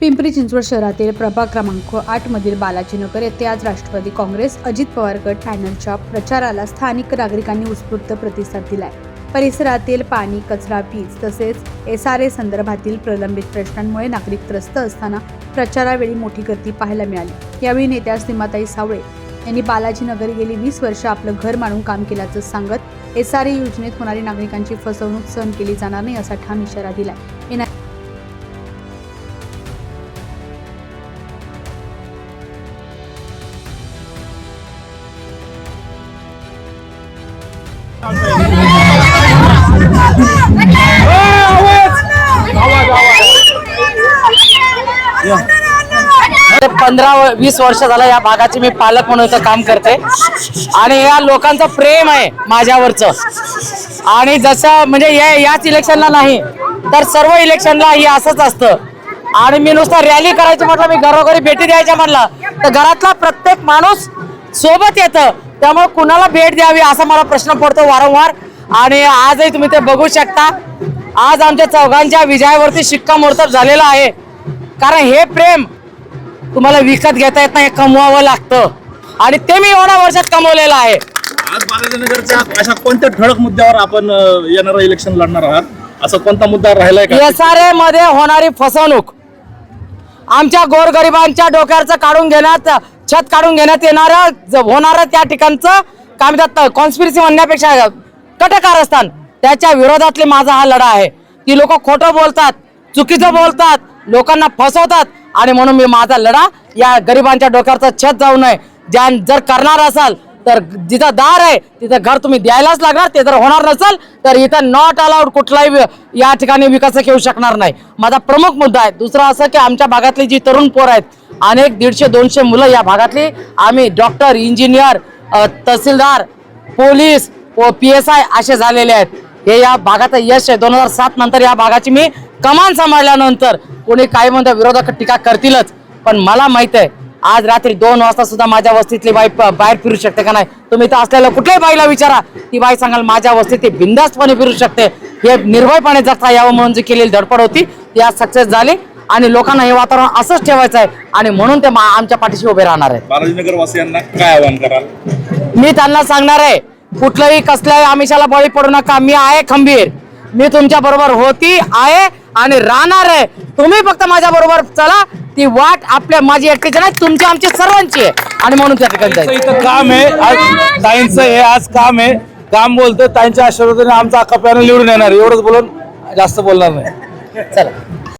पिंपरी चिंचवड शहरातील प्रभाग क्रमांक 8 मधील बालाजीनगर येथे आज राष्ट्रवादी काँग्रेस अजित पवार गट पॅनलच्या प्रचाराला स्थानिक नागरिकांनी उत्स्फूर्त प्रतिसाद दिलाय। परिसरातील पाणी, कचरा, वीज तसेच SRA संदर्भातील प्रलंबित प्रश्नांमुळे नागरिक त्रस्त असताना प्रचारावेळी मोठी गर्दी पाहायला मिळाली। यावेळी नेत्या सीमाताई सावळे यांनी बालाजीनगर गेली 20 वर्ष आपलं घर मानून काम केल्याचं सांगत SRA योजनेत होणारी नागरिकांची फसवणूक सहन केली जाणार नाही असा ठाम इशारा दिलाय। ते 15-20 वर्ष झालं या भागाचे मी पालक म्हणून इथं काम करते आणि या लोकांचं प्रेम आहे माझ्यावरचं। आणि जसं म्हणजे याच इलेक्शनला नाही तर सर्व इलेक्शनला ही असंच असतं। आणि मी नुसतं रॅली करायची म्हटलं, मी घरोघरी भेटी द्यायच्या म्हटलं तर घरातला प्रत्येक माणूस सोबत येतं, त्यामुळे कुणाला भेट द्यावी असा मला प्रश्न पडतो वारंवार। आणि आजही तुम्ही ते बघू शकता, आज आमच्या चौघांच्या विजयावरती शिक्कामोर्तब झालेला आहे। कारण हे प्रेम तुम्हाला विकत घेता येत नाही, कमवावं लागतं आणि ते मी एवढ्या वर्षात कमवलेलं आहे। आज बालाजीनगरच्या अशा कोणत्या ठळक मुद्द्यावर आपण येणारं इलेक्शन लढणार आहात? असं कोणता मुद्दा राहिलाय का? SRA मध्ये होणारी फसवणूक, आमच्या गोरगरिबांच्या डोक्यावरचं काढून घेण्यात, छत काढून घेण्यात होणारं त्या ठिकाणचं काय म्हणतात कॉन्स्पिरसी म्हणण्यापेक्षा कटकारस्थान, त्याच्या विरोधातले माझा हा लढा आहे। ती लोक खोटं बोलतात, चुकीचं बोलतात, लोकांना फसवतात आणि म्हणून मी माझा लढा या गरिबांच्या डोक्यावरचं छत जाऊ नये। जर करणार असाल तर जिथं दार आहे तिथं घर तुम्ही द्यायलाच लागणार। ते जर होणार नसेल तर इथं नॉट अलाउड कुठलाही या ठिकाणी विकास घेऊ शकणार नाही। माझा प्रमुख मुद्दा आहे। दुसरा असं की आमच्या भागातली जी तरुण पोरं आहेत, अनेक 150-200 मुलं या भागातली, आम्ही डॉक्टर, इंजिनियर, तहसीलदार, पोलीस व PSI असे झालेले आहेत। हे या भागाचं यश आहे। 2007 नंतर या भागाची मी कमान सांभाळल्यानंतर कोणी काही म्हणतं विरोधक टीका करतीलच, पण मला माहित आहे आज रात्री 2 वाजता सुद्धा माझ्या वस्तीतली बाई बाहेर फिरू शकते का नाही? तुम्ही तर असलेल्या कुठल्याही बाईला विचारा, ती बाई सांगाल माझ्या वस्तीत ती बिंदास्तपणे फिरू शकते। हे निर्भयपणे जगता यावं म्हणून जी केलेली धडपड होती ती आज सक्सेस झाली आणि लोकांना हे वातावरण असंच ठेवायचं आहे आणि म्हणून ते आमच्या पाठीशी उभे राहणार आहे। बालाजीनगर वासियांना काय आवाहन कराल? मी त्यांना सांगणार आहे, कुठल्याही कसल्याही आमिषाला बळी पडू नका। मी आहे खंबीर, मी तुमच्या बरोबर होती, आहे आणि राहणार आहे। तुम्ही फक्त माझ्या बरोबर चला, ती वाट आपल्या माझी एकटीची नाही, तुमची आमची सर्वांची आहे आणि म्हणून त्या ठिकाणी जाईल। इथं काम आहे आज ताईंचं, हे आज काम आहे, काम बोलतो ताईंच्या आशीर्वादाने आमचा अख्खा पॅनल निवडून येणार। एवढंच बोलून जास्त बोलणार नाही। चला।